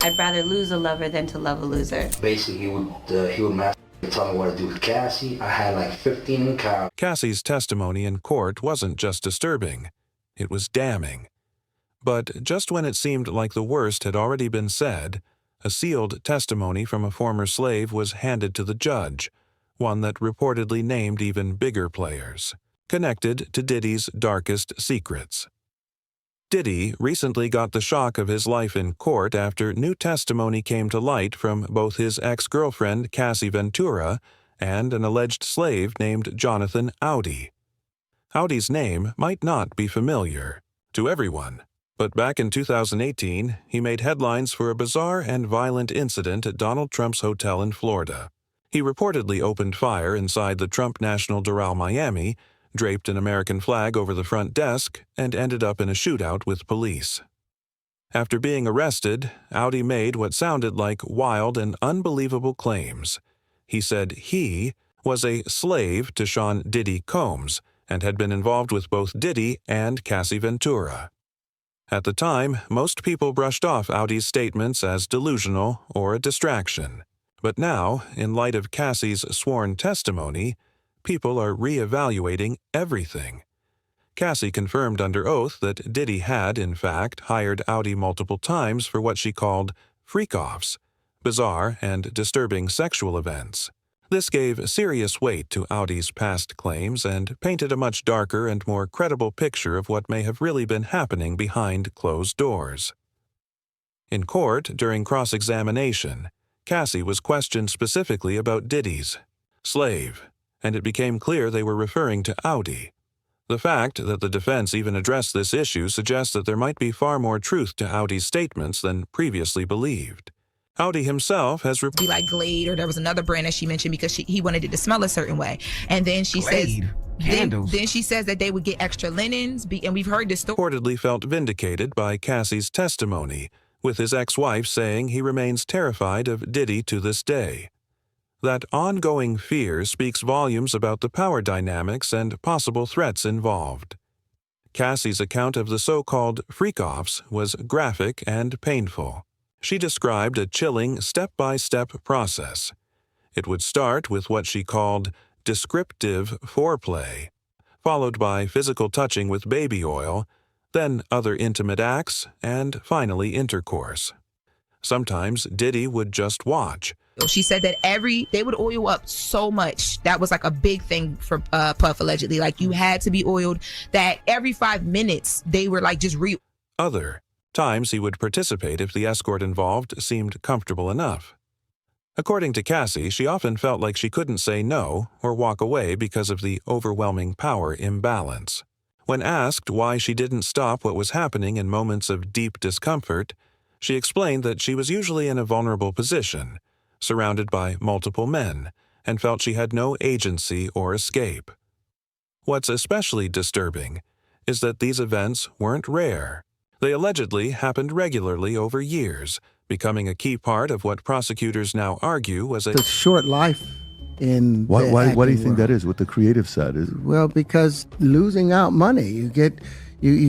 I'd rather lose a lover than to love a loser. Basically, he would mess, tell me what to do with Cassie. I had like 15 encounters. Cassie's testimony in court wasn't just disturbing, it was damning. But just when it seemed like the worst had already been said, a sealed testimony from a former slave was handed to the judge, one that reportedly named even bigger players, connected to Diddy's darkest secrets. Diddy recently got the shock of his life in court after new testimony came to light from both his ex-girlfriend Cassie Ventura and an alleged slave named Jonathan Audi. Audi's name might not be familiar to everyone, but back in 2018, he made headlines for a bizarre and violent incident at Donald Trump's hotel in Florida. He reportedly opened fire inside the Trump National Doral Miami, draped an American flag over the front desk, and ended up in a shootout with police. After being arrested, Audi made what sounded like wild and unbelievable claims. He said he was a slave to Sean Diddy Combs and had been involved with both Diddy and Cassie Ventura. At the time, most people brushed off Audi's statements as delusional or a distraction. But now, in light of Cassie's sworn testimony, people are re-evaluating everything. Cassie confirmed under oath that Diddy had, in fact, hired Audi multiple times for what she called freak-offs, bizarre and disturbing sexual events. This gave serious weight to Audi's past claims and painted a much darker and more credible picture of what may have really been happening behind closed doors. In court, during cross-examination, Cassie was questioned specifically about Diddy's slave, and it became clear they were referring to Audi. The fact that the defense even addressed this issue suggests that there might be far more truth to Audi's statements than previously believed. Audi himself has be like Glade, or there was another brand that she mentioned because he wanted it to smell a certain way. And then she Glade. says, then she says that they would get extra linens, and we've heard this story. Reportedly felt vindicated by Cassie's testimony, with his ex-wife saying he remains terrified of Diddy to this day. That ongoing fear speaks volumes about the power dynamics and possible threats involved. Cassie's account of the so-called freak-offs was graphic and painful. She described a chilling step-by-step process. It would start with what she called descriptive foreplay, followed by physical touching with baby oil, then other intimate acts, and finally intercourse. Sometimes Diddy would just watch. She said that they would oil up so much. That was like a big thing for Puff, allegedly. Like, you had to be oiled, that every 5 minutes they were like just Other times he would participate if the escort involved seemed comfortable enough. According to Cassie, she often felt like she couldn't say no or walk away because of the overwhelming power imbalance. When asked why she didn't stop what was happening in moments of deep discomfort, she explained that she was usually in a vulnerable position, surrounded by multiple men, and felt she had no agency or escape. What's especially disturbing is that these events weren't rare. They allegedly happened regularly over years, becoming a key part of what prosecutors now argue was a short life in why do you think world. That is, what the creative side is? Well, because losing out money, you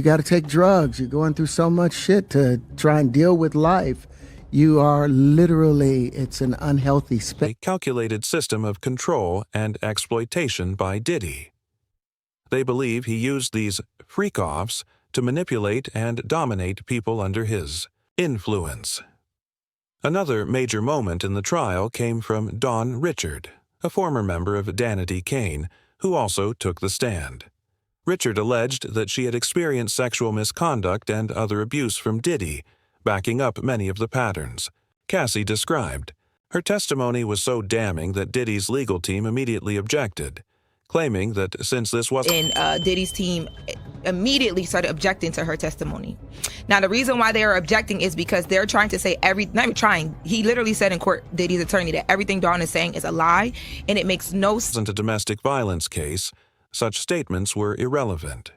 got to take drugs. You're going through so much shit to try and deal with life. You are literally, it's an unhealthy space. A calculated system of control and exploitation by Diddy. They believe he used these freak-offs to manipulate and dominate people under his influence. Another major moment in the trial came from Dawn Richard, a former member of Danity Kane, who also took the stand. Richard alleged that she had experienced sexual misconduct and other abuse from Diddy, backing up many of the patterns. Cassie described. Her testimony was so damning that Diddy's legal team immediately objected, claiming that since this wasn't... And Diddy's team immediately started objecting to her testimony. Now, the reason why they are objecting is because they're trying to say not even trying, he literally said in court, Diddy's attorney, that everything Dawn is saying is a lie, and it makes no sense. Wasn't a domestic violence case, such statements were irrelevant.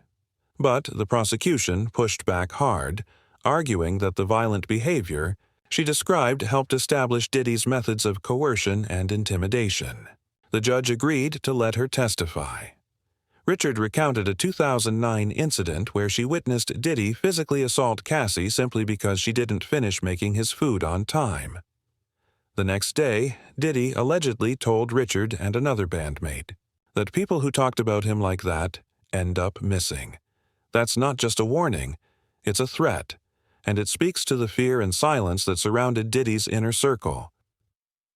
But the prosecution pushed back hard, arguing that the violent behavior she described helped establish Diddy's methods of coercion and intimidation. The judge agreed to let her testify. Richard recounted a 2009 incident where she witnessed Diddy physically assault Cassie simply because she didn't finish making his food on time. The next day, Diddy allegedly told Richard and another bandmate that people who talked about him like that end up missing. That's not just a warning, it's a threat, and it speaks to the fear and silence that surrounded Diddy's inner circle.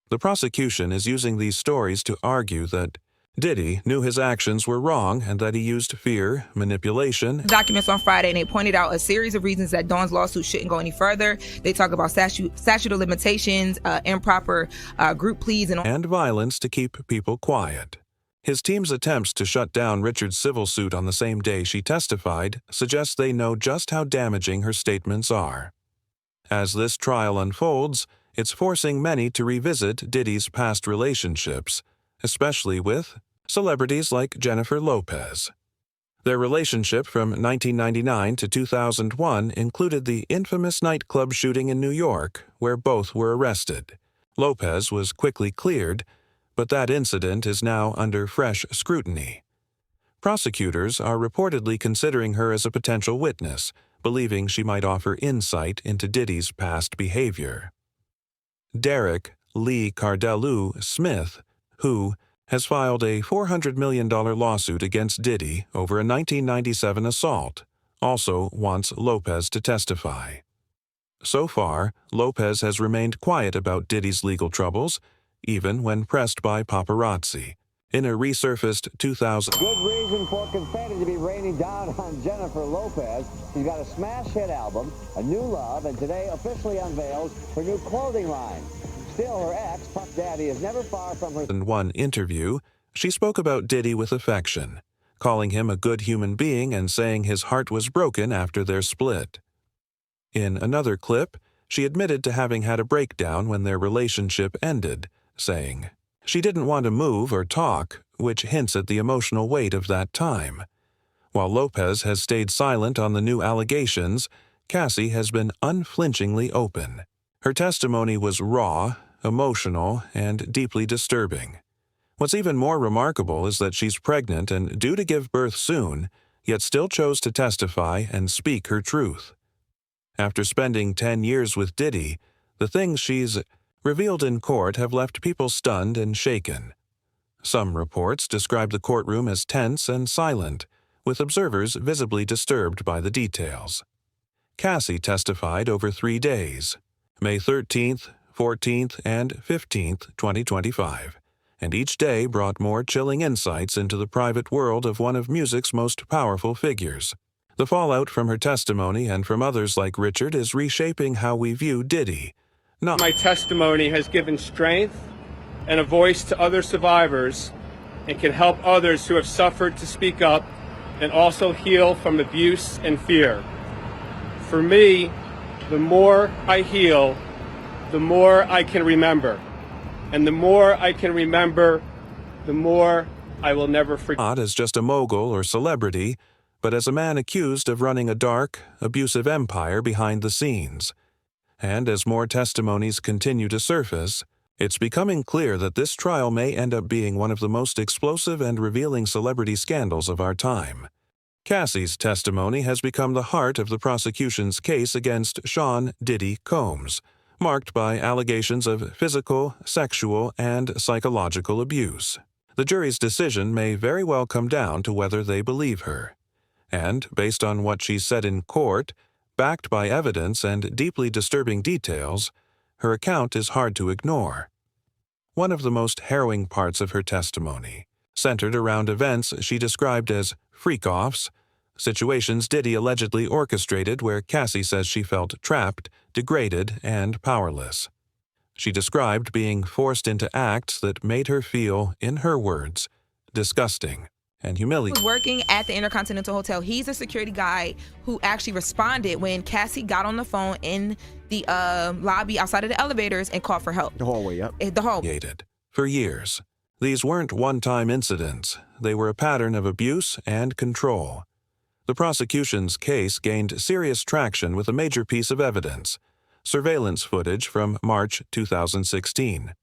The prosecution is using these stories to argue that Diddy knew his actions were wrong and that he used fear, manipulation, documents on Friday, and they pointed out a series of reasons that Dawn's lawsuit shouldn't go any further. They talk about statute of limitations, improper group pleas, and violence to keep people quiet. His team's attempts to shut down Richard's civil suit on the same day she testified suggests they know just how damaging her statements are. As this trial unfolds, it's forcing many to revisit Diddy's past relationships, especially with celebrities like Jennifer Lopez. Their relationship from 1999 to 2001 included the infamous nightclub shooting in New York, where both were arrested. Lopez was quickly cleared, but that incident is now under fresh scrutiny. Prosecutors are reportedly considering her as a potential witness, believing she might offer insight into Diddy's past behavior. Derek Lee Cardellou Smith, who has filed a $400 million lawsuit against Diddy over a 1997 assault, also wants Lopez to testify. So far, Lopez has remained quiet about Diddy's legal troubles, even when pressed by paparazzi. In a resurfaced 2000... Good reason for confetti to be raining down on Jennifer Lopez. She's got a smash hit album, A New Love, and today officially unveils her new clothing line. Still, her ex, Puff Daddy, is never far from her... In one interview, she spoke about Diddy with affection, calling him a good human being and saying his heart was broken after their split. In another clip, she admitted to having had a breakdown when their relationship ended, saying she didn't want to move or talk, which hints at the emotional weight of that time. While Lopez has stayed silent on the new allegations, Cassie has been unflinchingly open. Her testimony was raw, emotional, and deeply disturbing. What's even more remarkable is that she's pregnant and due to give birth soon, yet still chose to testify and speak her truth. After spending 10 years with Diddy, the things she's revealed in court have left people stunned and shaken. Some reports describe the courtroom as tense and silent, with observers visibly disturbed by the details. Cassie testified over 3 days, May 13th, 14th, and 15th, 2025, and each day brought more chilling insights into the private world of one of music's most powerful figures. The fallout from her testimony and from others like Richard is reshaping how we view Diddy. My testimony has given strength and a voice to other survivors and can help others who have suffered to speak up and also heal from abuse and fear. For me, the more I heal, the more I can remember. And the more I can remember, the more I will never forget. Not as just a mogul or celebrity, but as a man accused of running a dark, abusive empire behind the scenes. And as more testimonies continue to surface, it's becoming clear that this trial may end up being one of the most explosive and revealing celebrity scandals of our time. Cassie's testimony has become the heart of the prosecution's case against Sean Diddy Combs, marked by allegations of physical, sexual, and psychological abuse. The jury's decision may very well come down to whether they believe her. And, based on what she said in court, backed by evidence and deeply disturbing details, her account is hard to ignore. One of the most harrowing parts of her testimony centered around events she described as freak-offs, situations Diddy allegedly orchestrated where Cassie says she felt trapped, degraded, and powerless. She described being forced into acts that made her feel, in her words, disgusting and humiliating. He was working at the Intercontinental Hotel. He's a security guy who actually responded when Cassie got on the phone in the lobby outside of the elevators and called for help. The hallway, yep. The hallway. For years. These weren't one-time incidents. They were a pattern of abuse and control. The prosecution's case gained serious traction with a major piece of evidence, surveillance footage from March 2016.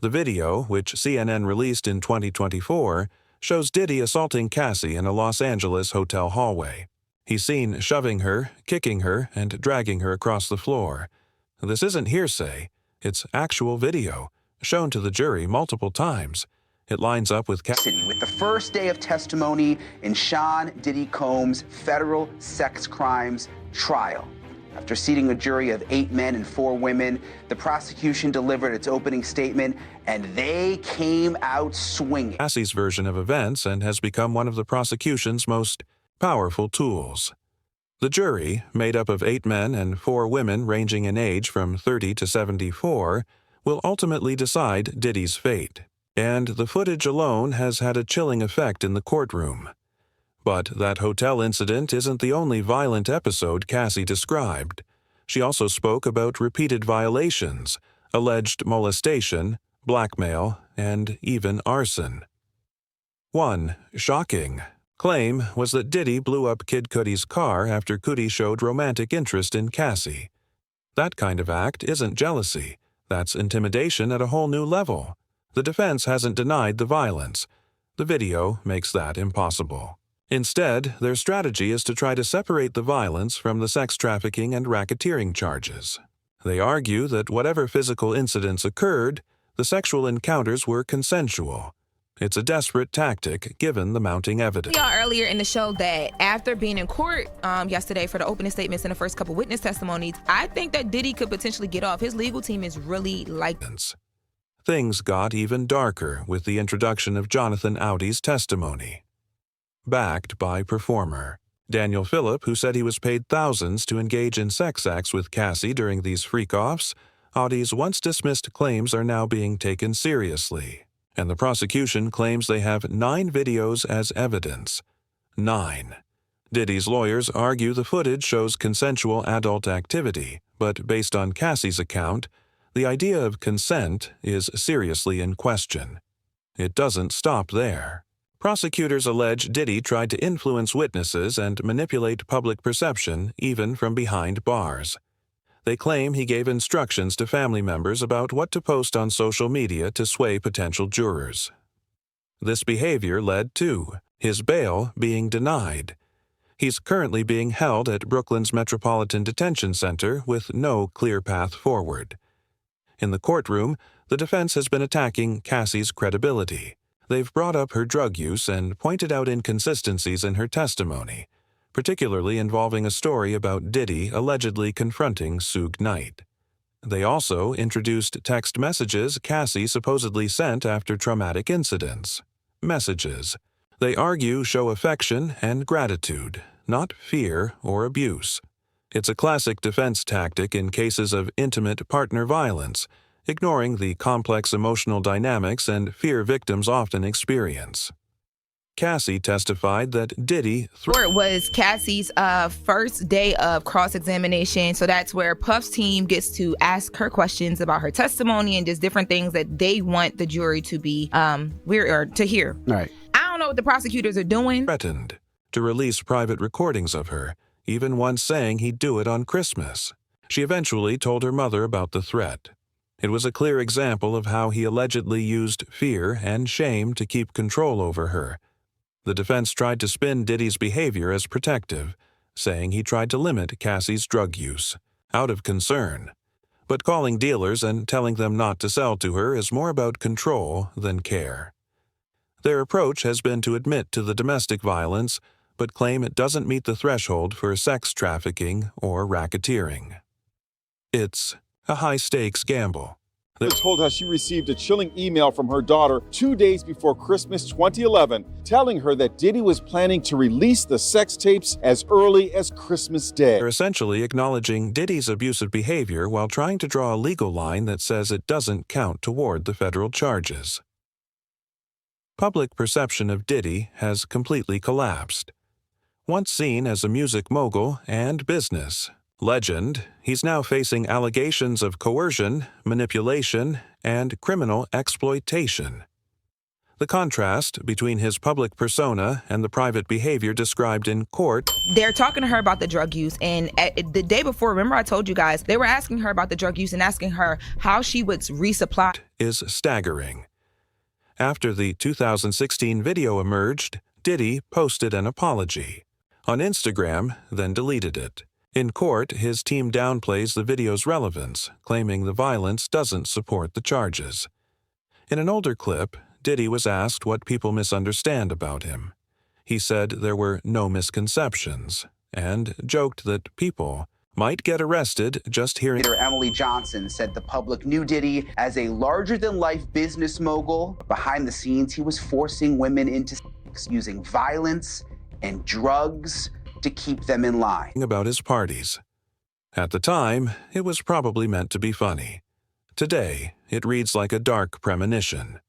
The video, which CNN released in 2024, shows Diddy assaulting Cassie in a Los Angeles hotel hallway. He's seen shoving her, kicking her, and dragging her across the floor. This isn't hearsay. It's actual video, shown to the jury multiple times. It lines up with Cassie with the first day of testimony in Sean Diddy Combs' federal sex crimes trial. After seating a jury of 8 men and 4 women, the prosecution delivered its opening statement, and they came out swinging. Cassie's version of events and has become one of the prosecution's most powerful tools. The jury, made up of 8 men and 4 women ranging in age from 30 to 74, will ultimately decide Diddy's fate. And the footage alone has had a chilling effect in the courtroom. But that hotel incident isn't the only violent episode Cassie described. She also spoke about repeated violations, alleged molestation, blackmail, and even arson. One shocking claim was that Diddy blew up Kid Cudi's car after Cudi showed romantic interest in Cassie. That kind of act isn't jealousy. That's intimidation at a whole new level. The defense hasn't denied the violence. The video makes that impossible. Instead, their strategy is to try to separate the violence from the sex trafficking and racketeering charges. They argue that whatever physical incidents occurred, the sexual encounters were consensual. It's a desperate tactic given the mounting evidence. Y'all earlier in the show that after being in court yesterday for the opening statements and the first couple witness testimonies, I think that Diddy could potentially get off. His legal team is really like... Things got even darker with the introduction of Jonathan Audi's testimony. Backed by performer Daniel Phillip, who said he was paid thousands to engage in sex acts with Cassie during these freak-offs, Audi's once-dismissed claims are now being taken seriously, and the prosecution claims they have 9 videos as evidence. 9. Diddy's lawyers argue the footage shows consensual adult activity, but based on Cassie's account, the idea of consent is seriously in question. It doesn't stop there. Prosecutors allege Diddy tried to influence witnesses and manipulate public perception even from behind bars. They claim he gave instructions to family members about what to post on social media to sway potential jurors. This behavior led to his bail being denied. He's currently being held at Brooklyn's Metropolitan Detention Center with no clear path forward. In the courtroom, the defense has been attacking Cassie's credibility. They've brought up her drug use and pointed out inconsistencies in her testimony, particularly involving a story about Diddy allegedly confronting Suge Knight. They also introduced text messages Cassie supposedly sent after traumatic incidents. Messages they argue show affection and gratitude, not fear or abuse. It's a classic defense tactic in cases of intimate partner violence, ignoring the complex emotional dynamics and fear victims often experience. Cassie testified that Diddy It was Cassie's first day of cross-examination, so that's where Puff's team gets to ask her questions about her testimony and just different things that they want the jury to be to hear. Right. I don't know what the prosecutors are doing. Threatened to release private recordings of her, even once saying he'd do it on Christmas. She eventually told her mother about the threat. It was a clear example of how he allegedly used fear and shame to keep control over her. The defense tried to spin Diddy's behavior as protective, saying he tried to limit Cassie's drug use, out of concern. But calling dealers and telling them not to sell to her is more about control than care. Their approach has been to admit to the domestic violence, but claim it doesn't meet the threshold for sex trafficking or racketeering. It's a high-stakes gamble. Told how she received a chilling email from her daughter 2 days before Christmas 2011, telling her that Diddy was planning to release the sex tapes as early as Christmas Day. They're essentially acknowledging Diddy's abusive behavior while trying to draw a legal line that says it doesn't count toward the federal charges. Public perception of Diddy has completely collapsed. Once seen as a music mogul and business legend, he's now facing allegations of coercion, manipulation, and criminal exploitation. The contrast between his public persona and the private behavior described in court. They're talking to her about the drug use, and the day before, remember I told you guys, they were asking her about the drug use and asking her how she would resupply. Is staggering. After the 2016 video emerged, Diddy posted an apology on Instagram, then deleted it. In court, his team downplays the video's relevance, claiming the violence doesn't support the charges. In an older clip, Diddy was asked what people misunderstand about him. He said there were no misconceptions, and joked that people might get arrested just hearing. Emily Johnson said the public knew Diddy as a larger-than-life business mogul. Behind the scenes, he was forcing women into sex using violence and drugs to keep them in line. About his parties. At the time, it was probably meant to be funny. Today, it reads like a dark premonition.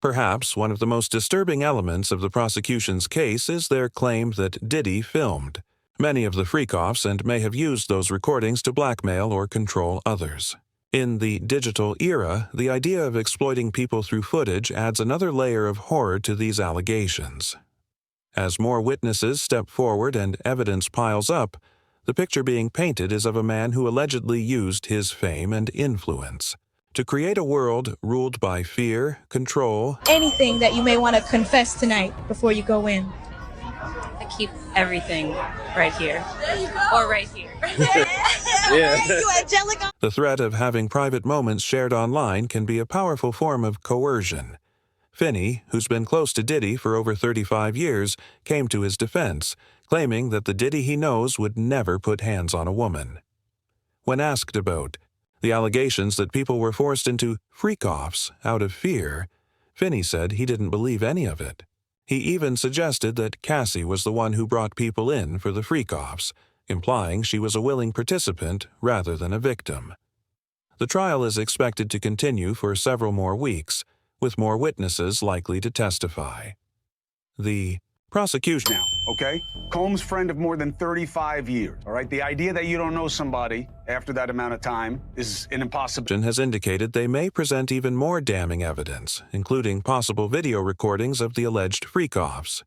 Perhaps one of the most disturbing elements of the prosecution's case is their claim that Diddy filmed many of the freak-offs and may have used those recordings to blackmail or control others. In the digital era, the idea of exploiting people through footage adds another layer of horror to these allegations. As more witnesses step forward and evidence piles up, the picture being painted is of a man who allegedly used his fame and influence to create a world ruled by fear, control. Anything that you may want to confess tonight before you go in. I keep everything right here. Or right here. You angelic. The threat of having private moments shared online can be a powerful form of coercion. Finney, who's been close to Diddy for over 35 years, came to his defense, claiming that the Diddy he knows would never put hands on a woman. When asked about the allegations that people were forced into freak-offs out of fear, Finney said he didn't believe any of it. He even suggested that Cassie was the one who brought people in for the freak-offs, implying she was a willing participant rather than a victim. The trial is expected to continue for several more weeks, with more witnesses likely to testify. The prosecution. Now, okay? Combs' friend of more than 35 years, all right? The idea that you don't know somebody after that amount of time is an impossibility. Has indicated they may present even more damning evidence, including possible video recordings of the alleged freak-offs.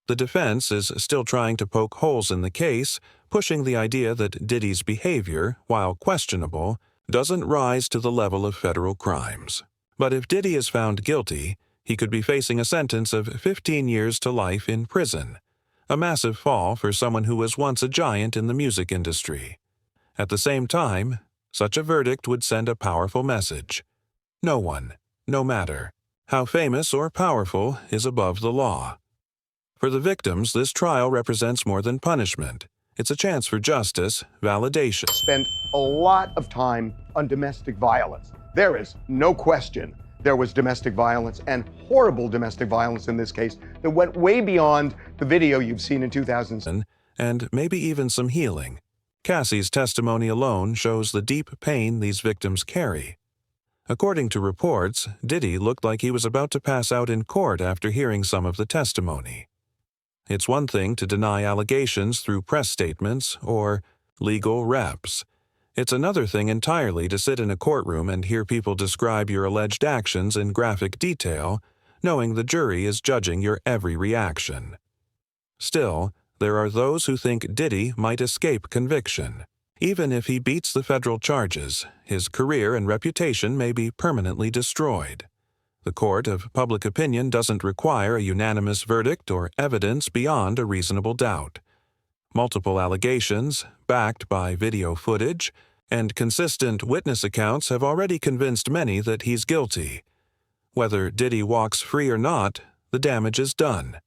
The defense is still trying to poke holes in the case, pushing the idea that Diddy's behavior, while questionable, doesn't rise to the level of federal crimes. But if Diddy is found guilty, he could be facing a sentence of 15 years to life in prison, a massive fall for someone who was once a giant in the music industry. At the same time, such a verdict would send a powerful message. No one, no matter how famous or powerful, is above the law. For the victims, this trial represents more than punishment. It's a chance for justice, validation. Spent a lot of time on domestic violence. There is no question there was domestic violence, and horrible domestic violence in this case, that went way beyond the video you've seen in 2000. And maybe even some healing. Cassie's testimony alone shows the deep pain these victims carry. According to reports, Diddy looked like he was about to pass out in court after hearing some of the testimony. It's one thing to deny allegations through press statements or legal reps. It's another thing entirely to sit in a courtroom and hear people describe your alleged actions in graphic detail, knowing the jury is judging your every reaction. Still, there are those who think Diddy might escape conviction. Even if he beats the federal charges, his career and reputation may be permanently destroyed. The court of public opinion doesn't require a unanimous verdict or evidence beyond a reasonable doubt. Multiple allegations, backed by video footage, and consistent witness accounts have already convinced many that he's guilty. Whether Diddy walks free or not, the damage is done.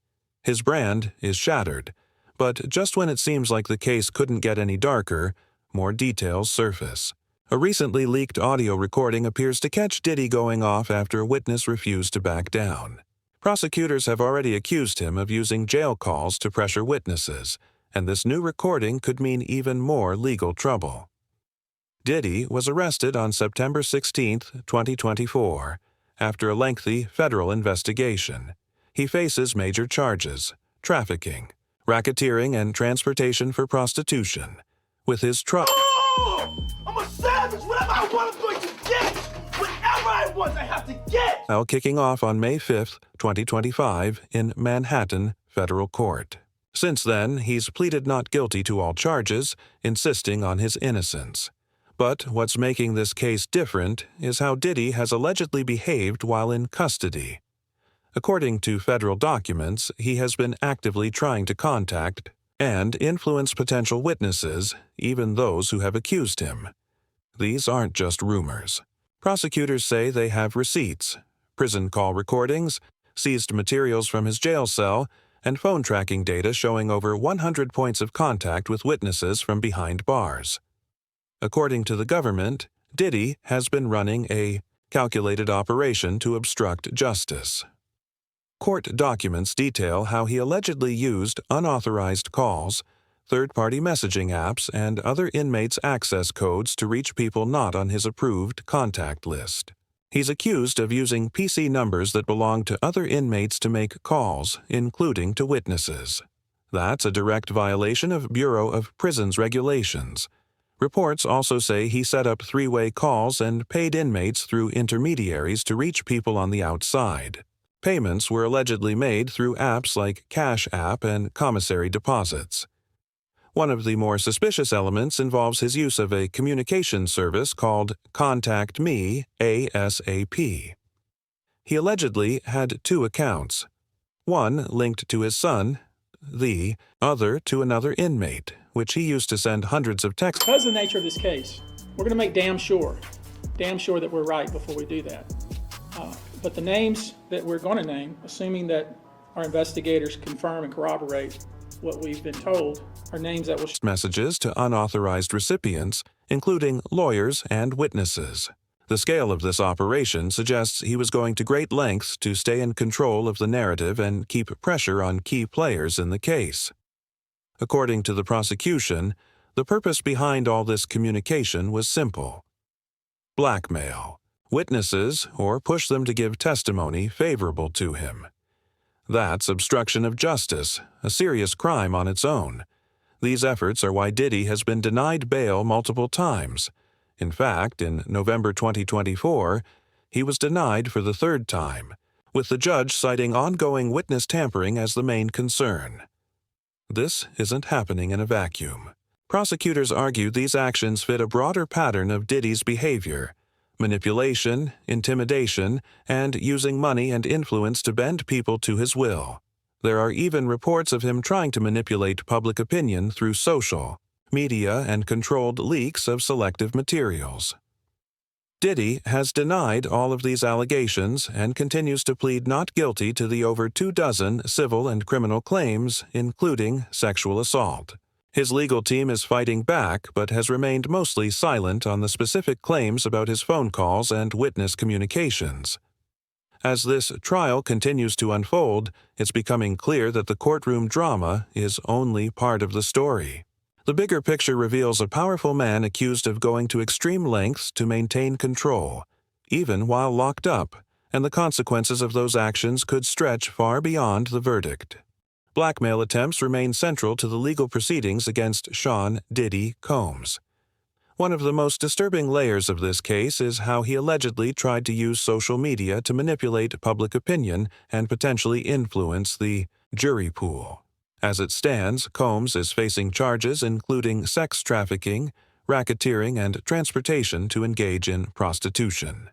His brand is shattered. But just when it seems like the case couldn't get any darker, more details surface. A recently leaked audio recording appears to catch Diddy going off after a witness refused to back down. Prosecutors have already accused him of using jail calls to pressure witnesses, and this new recording could mean even more legal trouble. Diddy was arrested on September 16, 2024, after a lengthy federal investigation. He faces major charges: trafficking, racketeering, and transportation for prostitution. With his truck. I'm a savage! Whatever I want, I'm going to get! Whatever I want, I have to get! Trial kicking off on May 5, 2025, in Manhattan Federal Court. Since then, he's pleaded not guilty to all charges, insisting on his innocence. But what's making this case different is how Diddy has allegedly behaved while in custody. According to federal documents, he has been actively trying to contact and influence potential witnesses, even those who have accused him. These aren't just rumors. Prosecutors say they have receipts, prison call recordings, seized materials from his jail cell, and phone tracking data showing over 100 points of contact with witnesses from behind bars. According to the government, Diddy has been running a calculated operation to obstruct justice. Court documents detail how he allegedly used unauthorized calls, third-party messaging apps, and other inmates' access codes to reach people not on his approved contact list. He's accused of using PC numbers that belong to other inmates to make calls, including to witnesses. That's a direct violation of Bureau of Prisons regulations. Reports also say he set up three-way calls and paid inmates through intermediaries to reach people on the outside. Payments were allegedly made through apps like Cash App and commissary deposits. One of the more suspicious elements involves his use of a communication service called Contact Me ASAP. He allegedly had two accounts, one linked to his son, the other to another inmate, which he used to send hundreds of texts. Because of the nature of this case, we're going to make damn sure that we're right before we do that. But the names that we're going to name, assuming that our investigators confirm and corroborate what we've been told, are names that will messages to unauthorized recipients, including lawyers and witnesses. The scale of this operation suggests he was going to great lengths to stay in control of the narrative and keep pressure on key players in the case. According to the prosecution, the purpose behind all this communication was simple: blackmail witnesses or push them to give testimony favorable to him. That's obstruction of justice, a serious crime on its own. These efforts are why Diddy has been denied bail multiple times. In fact, in November 2024, he was denied for the third time, with the judge citing ongoing witness tampering as the main concern. This isn't happening in a vacuum. Prosecutors argue these actions fit a broader pattern of Diddy's behavior: manipulation, intimidation, and using money and influence to bend people to his will. There are even reports of him trying to manipulate public opinion through social media and controlled leaks of selective materials. Diddy has denied all of these allegations and continues to plead not guilty to the over 24 civil and criminal claims, including sexual assault. His legal team is fighting back but has remained mostly silent on the specific claims about his phone calls and witness communications. As this trial continues to unfold, it's becoming clear that the courtroom drama is only part of the story. The bigger picture reveals a powerful man accused of going to extreme lengths to maintain control, even while locked up, and the consequences of those actions could stretch far beyond the verdict. Blackmail attempts remain central to the legal proceedings against Sean Diddy Combs. One of the most disturbing layers of this case is how he allegedly tried to use social media to manipulate public opinion and potentially influence the jury pool. As it stands, Combs is facing charges including sex trafficking, racketeering, and transportation to engage in prostitution.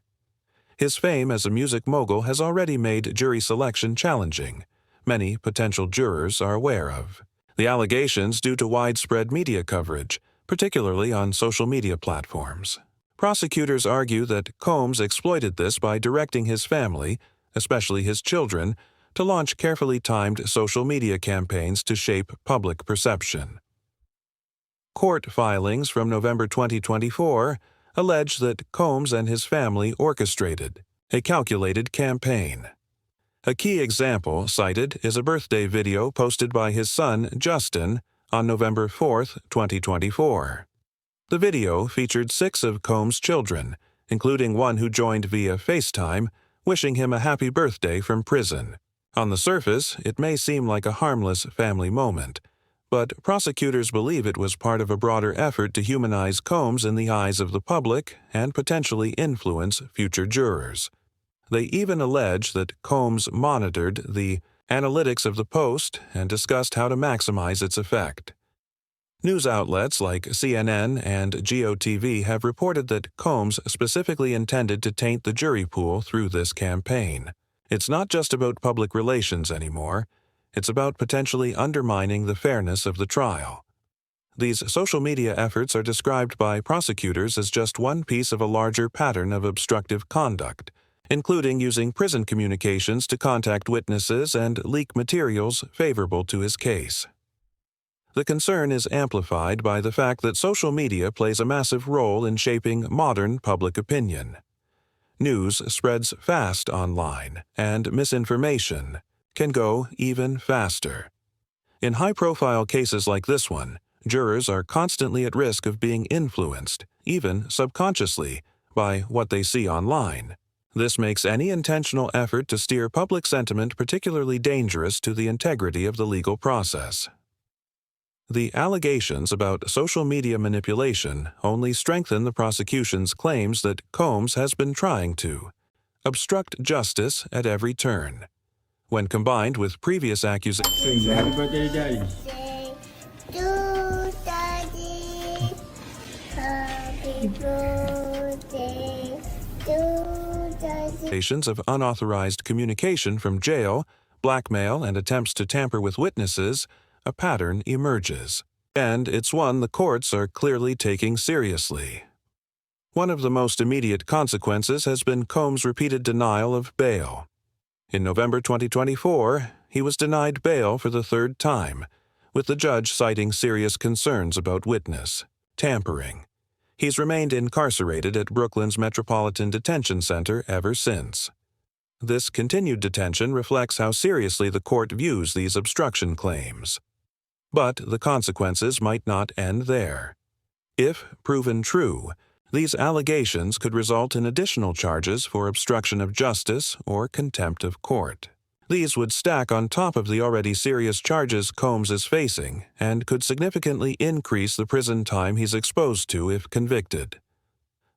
His fame as a music mogul has already made jury selection challenging. Many potential jurors are aware of the allegations due to widespread media coverage, particularly on social media platforms. Prosecutors argue that Combs exploited this by directing his family, especially his children, to launch carefully timed social media campaigns to shape public perception. Court filings from November 2024 allege that Combs and his family orchestrated a calculated campaign. A key example cited is a birthday video posted by his son, Justin, on November 4, 2024. The video featured 6 of Combs' children, including one who joined via FaceTime, wishing him a happy birthday from prison. On the surface, it may seem like a harmless family moment, but prosecutors believe it was part of a broader effort to humanize Combs in the eyes of the public and potentially influence future jurors. They even allege that Combs monitored the analytics of the post and discussed how to maximize its effect. News outlets like CNN and GOTV have reported that Combs specifically intended to taint the jury pool through this campaign. It's not just about public relations anymore. It's about potentially undermining the fairness of the trial. These social media efforts are described by prosecutors as just one piece of a larger pattern of obstructive conduct, including using prison communications to contact witnesses and leak materials favorable to his case. The concern is amplified by the fact that social media plays a massive role in shaping modern public opinion. News spreads fast online, and misinformation can go even faster. In high-profile cases like this one, jurors are constantly at risk of being influenced, even subconsciously, by what they see online. This makes any intentional effort to steer public sentiment particularly dangerous to the integrity of the legal process. The allegations about social media manipulation only strengthen the prosecution's claims that Combs has been trying to obstruct justice at every turn. When combined with previous accusations, Happy birthday to Daddy. Happy birthday to accusations of unauthorized communication from jail, blackmail, and attempts to tamper with witnesses, a pattern emerges. And it's one the courts are clearly taking seriously. One of the most immediate consequences has been Combs' repeated denial of bail. In November 2024, he was denied bail for the third time, with the judge citing serious concerns about witness tampering. He's remained incarcerated at Brooklyn's Metropolitan Detention Center ever since. This continued detention reflects how seriously the court views these obstruction claims. But the consequences might not end there. If proven true, these allegations could result in additional charges for obstruction of justice or contempt of court. These would stack on top of the already serious charges Combs is facing and could significantly increase the prison time he's exposed to if convicted.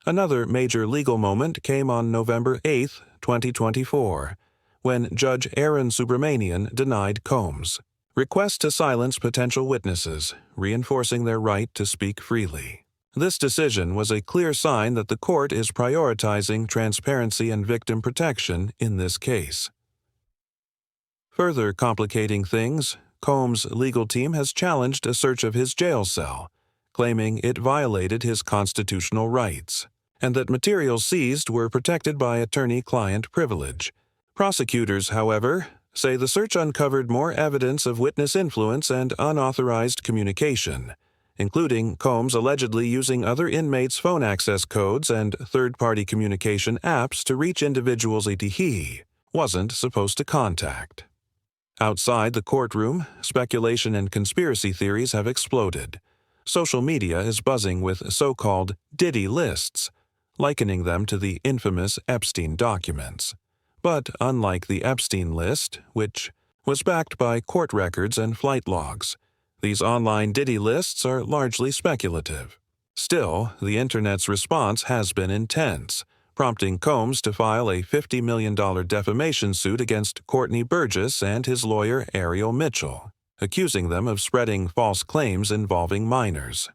Another major legal moment came on November 8, 2024, when Judge Aaron Subramanian denied Combs' request to silence potential witnesses, reinforcing their right to speak freely. This decision was a clear sign that the court is prioritizing transparency and victim protection in this case. Further complicating things, Combs' legal team has challenged a search of his jail cell, claiming it violated his constitutional rights, and that materials seized were protected by attorney-client privilege. Prosecutors, however, say the search uncovered more evidence of witness influence and unauthorized communication, including Combs allegedly using other inmates' phone access codes and third-party communication apps to reach individuals he wasn't supposed to contact. Outside the courtroom, speculation and conspiracy theories have exploded. Social media is buzzing with so-called Diddy lists, likening them to the infamous Epstein documents. But unlike the Epstein list, which was backed by court records and flight logs, these online Diddy lists are largely speculative. Still, the Internet's response has been intense, prompting Combs to file a $50 million defamation suit against Courtney Burgess and his lawyer Ariel Mitchell, accusing them of spreading false claims involving minors.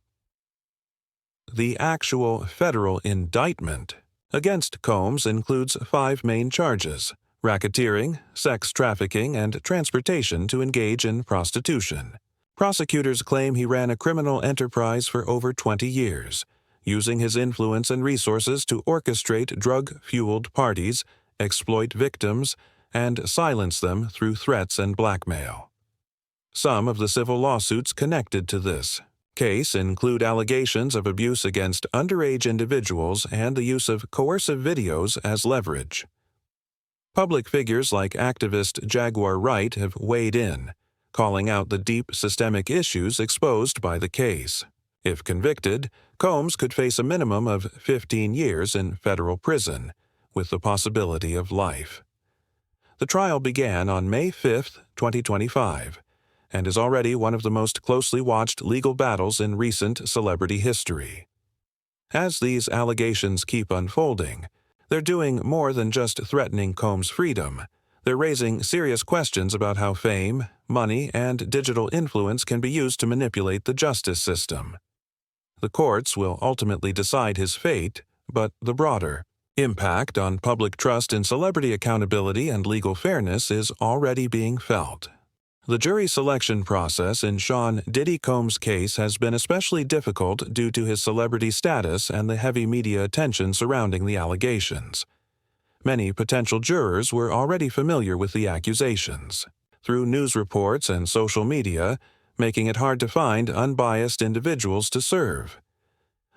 The actual federal indictment against Combs includes 5 main charges: racketeering, sex trafficking, and transportation to engage in prostitution. Prosecutors claim he ran a criminal enterprise for over 20 years, using his influence and resources to orchestrate drug-fueled parties, exploit victims, and silence them through threats and blackmail. Some of the civil lawsuits connected to this case include allegations of abuse against underage individuals and the use of coercive videos as leverage. Public figures like activist Jaguar Wright have weighed in, calling out the deep systemic issues exposed by the case. If convicted, Combs could face a minimum of 15 years in federal prison, with the possibility of life. The trial began on May 5, 2025, and is already one of the most closely watched legal battles in recent celebrity history. As these allegations keep unfolding, they're doing more than just threatening Combs' freedom. They're raising serious questions about how fame, money, and digital influence can be used to manipulate the justice system. The courts will ultimately decide his fate, but the broader, Impact on public trust in celebrity accountability and legal fairness is already being felt. The jury selection process in Sean Diddy Combs' case has been especially difficult due to his celebrity status and the heavy media attention surrounding the allegations. Many potential jurors were already familiar with the accusations through news reports and social media, making it hard to find unbiased individuals to serve.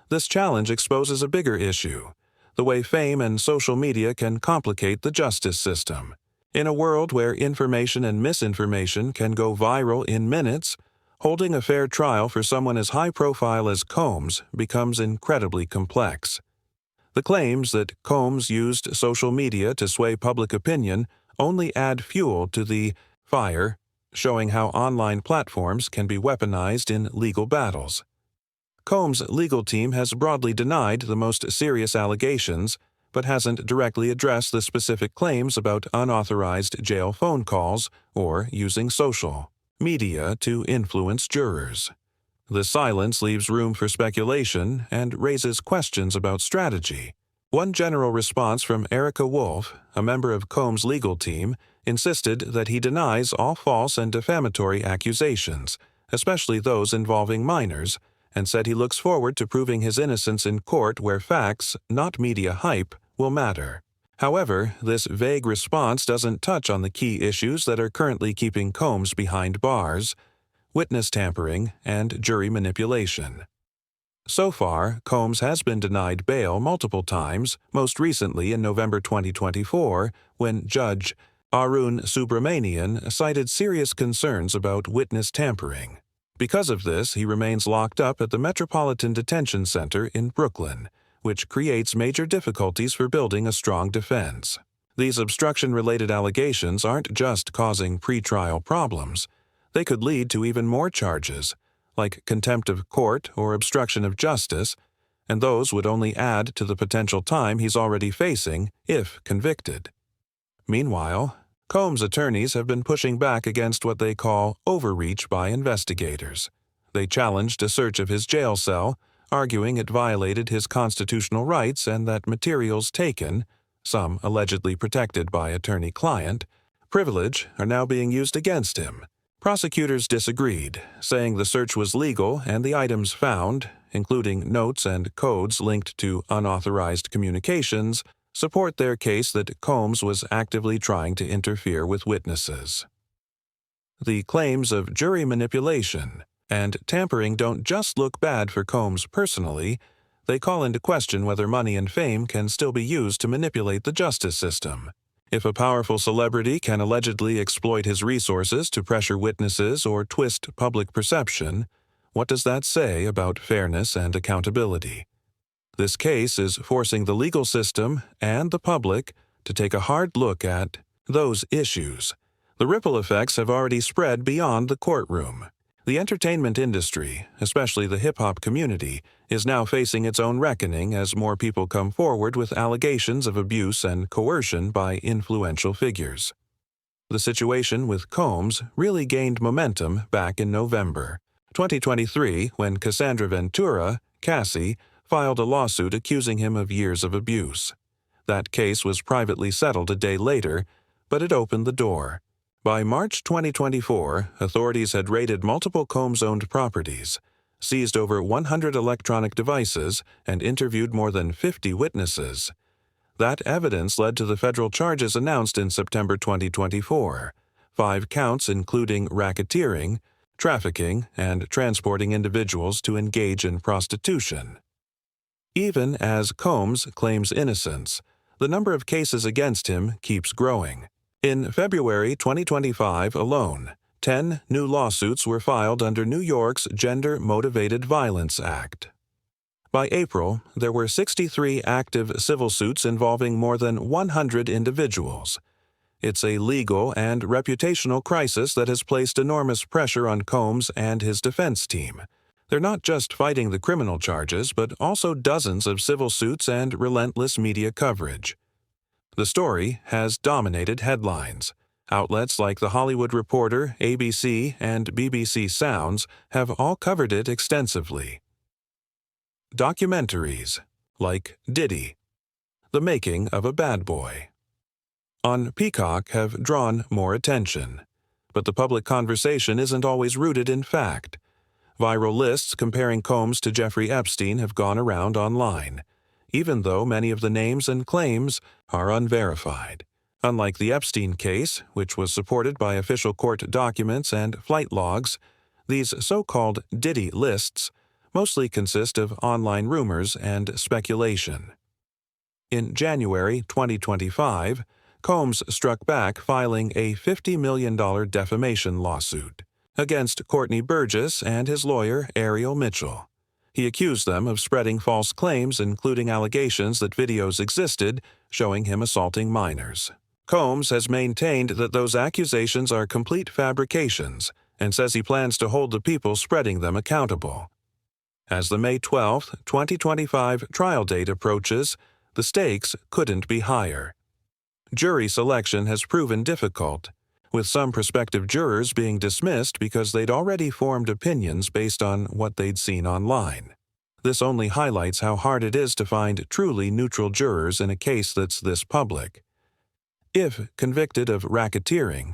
This challenge exposes a bigger issue: the way fame and social media can complicate the justice system. In a world where information and misinformation can go viral in minutes, holding a fair trial for someone as high-profile as Combs becomes incredibly complex. The claims that Combs used social media to sway public opinion only add fuel to the fire, showing how online platforms can be weaponized in legal battles. Combs' legal team has broadly denied the most serious allegations, but hasn't directly addressed the specific claims about unauthorized jail phone calls or using social media to influence jurors. The silence leaves room for speculation and raises questions about strategy. One general response from Erica Wolf, a member of Combs' legal team, insisted that he denies all false and defamatory accusations, especially those involving minors, and said he looks forward to proving his innocence in court where facts, not media hype, will matter. However, this vague response doesn't touch on the key issues that are currently keeping Combs behind bars: witness tampering and jury manipulation. So far, Combs has been denied bail multiple times, most recently in November 2024, when Judge Arun Subramanian cited serious concerns about witness tampering. Because of this, he remains locked up at the Metropolitan Detention Center in Brooklyn, which creates major difficulties for building a strong defense. These obstruction-related allegations aren't just causing pretrial problems. They could lead to even more charges, like contempt of court or obstruction of justice, and those would only add to the potential time he's already facing if convicted. Meanwhile, Combs' attorneys have been pushing back against what they call overreach by investigators. They challenged a search of his jail cell, arguing it violated his constitutional rights and that materials taken, some allegedly protected by attorney-client, privilege, are now being used against him. Prosecutors disagreed, saying the search was legal and the items found, including notes and codes linked to unauthorized communications, support their case that Combs was actively trying to interfere with witnesses. The claims of jury manipulation and tampering don't just look bad for Combs personally, they call into question whether money and fame can still be used to manipulate the justice system. If a powerful celebrity can allegedly exploit his resources to pressure witnesses or twist public perception, what does that say about fairness and accountability? This case is forcing the legal system and the public to take a hard look at those issues. The ripple effects have already spread beyond the courtroom. The entertainment industry, especially the hip-hop community, is now facing its own reckoning as more people come forward with allegations of abuse and coercion by influential figures. The situation with Combs really gained momentum back in November 2023 when Cassandra Ventura, Cassie, filed a lawsuit accusing him of years of abuse. That case was privately settled a day later, but it opened the door. By March 2024, authorities had raided multiple Combs-owned properties, seized over 100 electronic devices, and interviewed more than 50 witnesses. That evidence led to the federal charges announced in September 2024, 5 counts including racketeering, trafficking, and transporting individuals to engage in prostitution. Even as Combs claims innocence, the number of cases against him keeps growing. In February 2025 alone, 10 new lawsuits were filed under New York's Gender Motivated Violence Act. By April, there were 63 active civil suits involving more than 100 individuals. It's a legal and reputational crisis that has placed enormous pressure on Combs and his defense team. They're not just fighting the criminal charges, but also dozens of civil suits and relentless media coverage. The story has dominated headlines. Outlets like The Hollywood Reporter, ABC, and BBC Sounds have all covered it extensively. Documentaries, like Diddy. The Making of a Bad Boy, on Peacock have drawn more attention. But the public conversation isn't always rooted in fact. Viral lists comparing Combs to Jeffrey Epstein have gone around online, even though many of the names and claims are unverified. Unlike the Epstein case, which was supported by official court documents and flight logs, these so-called Diddy lists mostly consist of online rumors and speculation. In January 2025, Combs struck back, filing a $50 million defamation lawsuit against Courtney Burgess and his lawyer Ariel Mitchell. He accused them of spreading false claims, including allegations that videos existed showing him assaulting minors. Combs has maintained that those accusations are complete fabrications and says he plans to hold the people spreading them accountable. As the May 12, 2025 trial date approaches, the stakes couldn't be higher. Jury selection has proven difficult, with some prospective jurors being dismissed because they'd already formed opinions based on what they'd seen online. This only highlights how hard it is to find truly neutral jurors in a case that's this public. If convicted of racketeering,